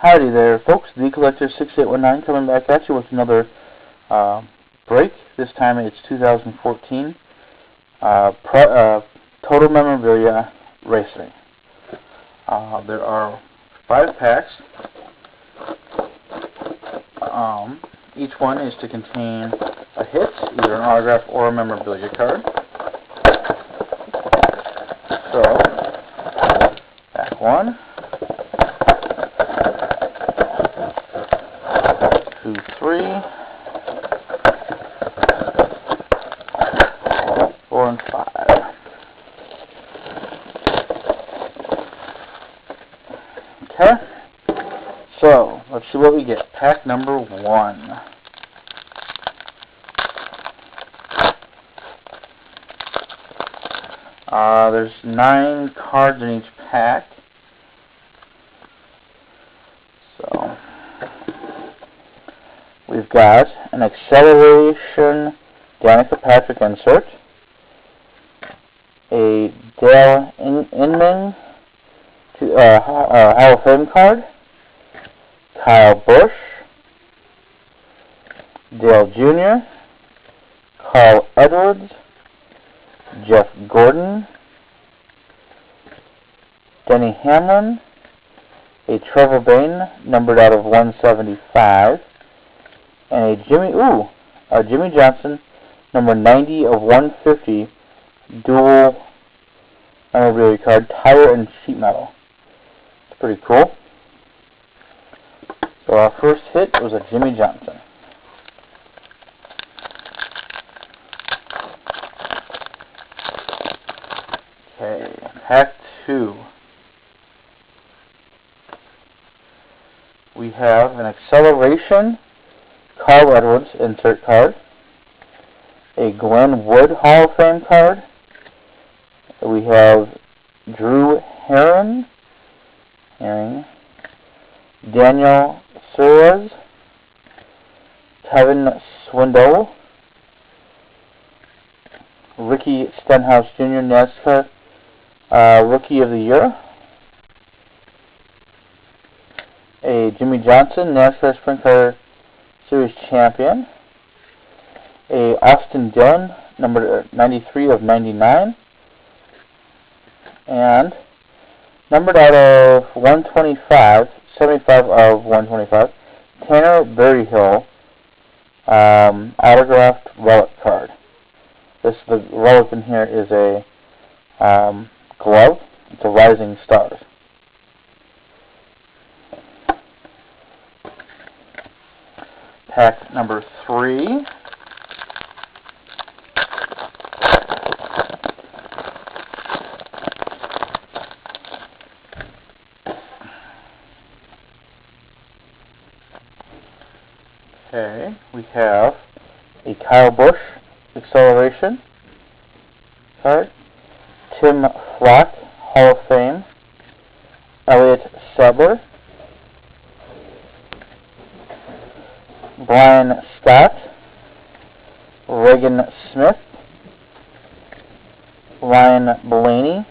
Howdy there, folks. The Collector 6819 coming back at you with another break. This time it's 2014 Total Memorabilia Racing. There are 5 packs. Each one is to contain a hit, either an autograph or a memorabilia card. So, pack 1. 2, 3, 4, and 5. Okay, so let's see what we get. Pack number 1. There's 9 cards in each pack. So we've got an Acceleration Danica Patrick insert, a Dale Inman Hall of Fame card, Kyle Busch, Dale Jr., Carl Edwards, Jeff Gordon, Denny Hamlin, a Trevor Bayne numbered out of 175, and a Jimmy Johnson number 90 of 150 dual memorabilia card, tire and sheet metal. It's pretty cool. So our first hit was a Jimmy Johnson. Okay, pack 2. We have an Acceleration Carl Edwards insert card, a Glenn Wood Hall of Fame card. We have Drew Herring, Daniel Suarez, Kevin Swindle, Ricky Stenhouse Jr., NASCAR Rookie of the Year, a Jimmy Johnson, NASCAR Sprint Car Series Champion, a Austin Dillon, number 93 of 99, and numbered out of 125, 75 of 125, Tanner Berryhill, autographed relic card. The relic in here is a glove. It's a Rising Stars. Pack number 3. Okay, we have a Kyle Busch Acceleration card, Tim Flock Hall of Fame, Elliott Sadler, Brian Scott, Reagan Smith, Ryan Blaney,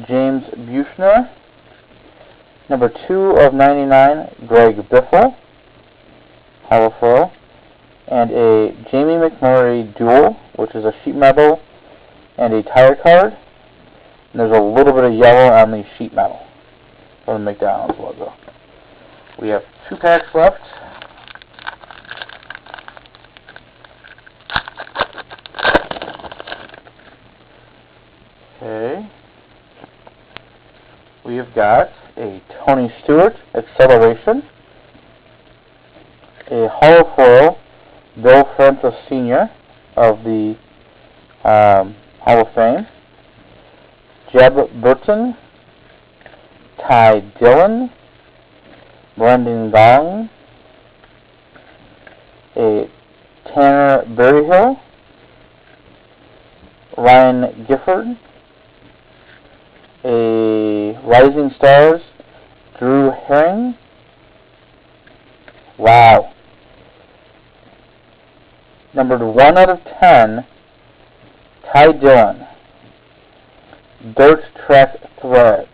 James Buchner, number 2 of 99, Greg Biffle, Holofoil, and a Jamie McMurray Duel, which is a sheet metal and a tire card. And there's a little bit of yellow on the sheet metal from the McDonald's logo. We have 2 packs left. Okay. We have got a Tony Stewart Acceleration, a Holofoil Bill Francis Sr. of the Hall of Fame, Jeb Burton, Ty Dillon, Brendan Gong, a Tanner Berryhill, Ryan Gifford, a Rising Stars, Drew Herring. Wow. Numbered 1 out of 10, Ty Dillon, Dirt Track Threads.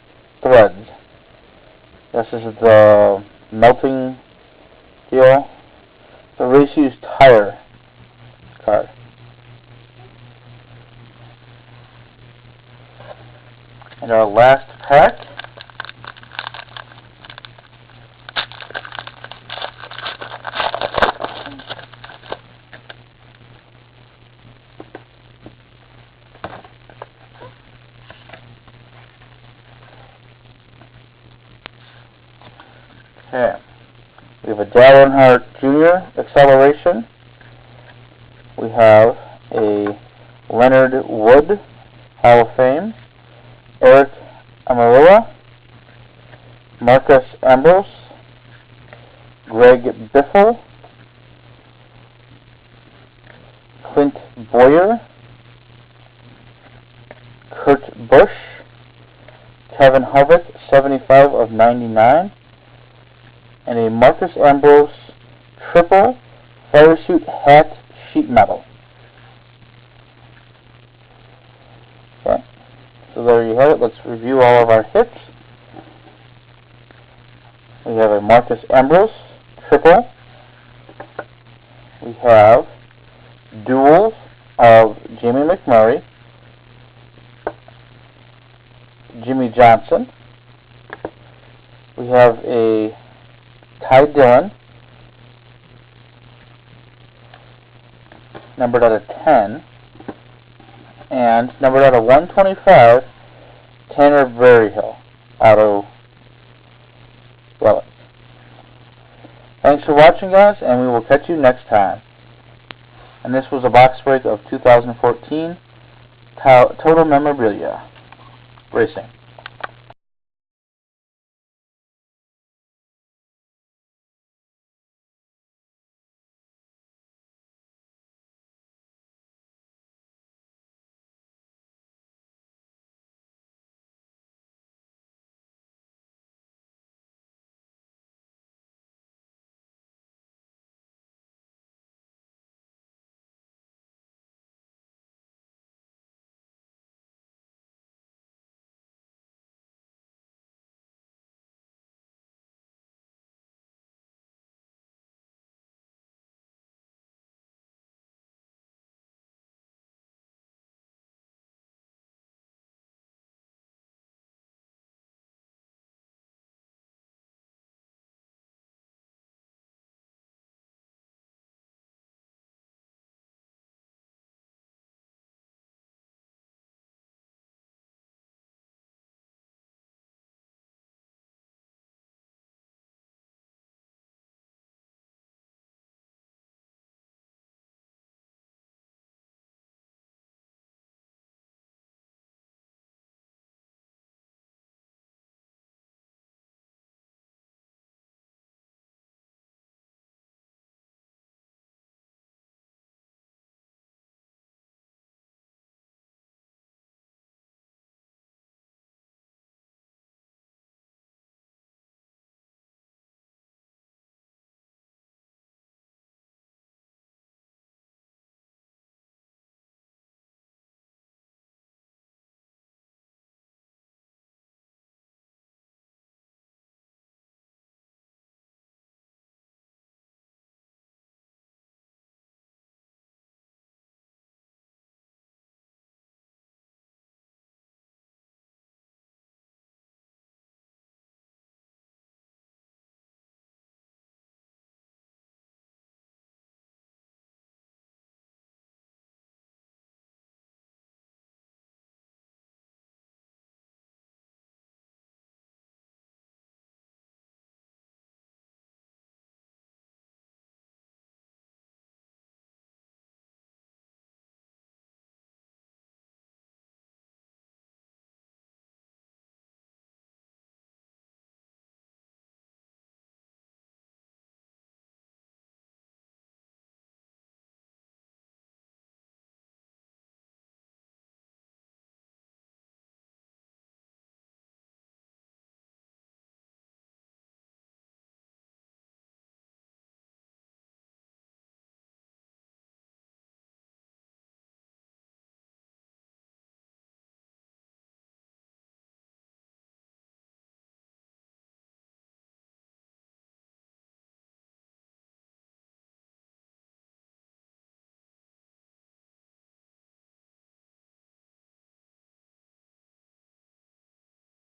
This is the melting deal. The race used tire card. And our last pack. Okay. We have a Dale Earnhardt Jr. acceleration. We have a Leonard Wood Hall of Fame. Eric Amarilla, Marcus Ambrose, Greg Biffle, Clint Boyer, Kurt Busch, Kevin Harvick, 75 of 99, and a Marcus Ambrose triple parachute hat sheet metal. Okay. So there you have it. Let's review all of our hits. We have a Marcus Ambrose triple. We have duels of Jamie McMurray, Jimmy Johnson. We have a Ty Dillon, numbered out of 10. And numbered out of 125, Tanner Berryhill, auto relic. Thanks for watching, guys, and we will catch you next time. And this was a box break of 2014 Total Memorabilia Racing.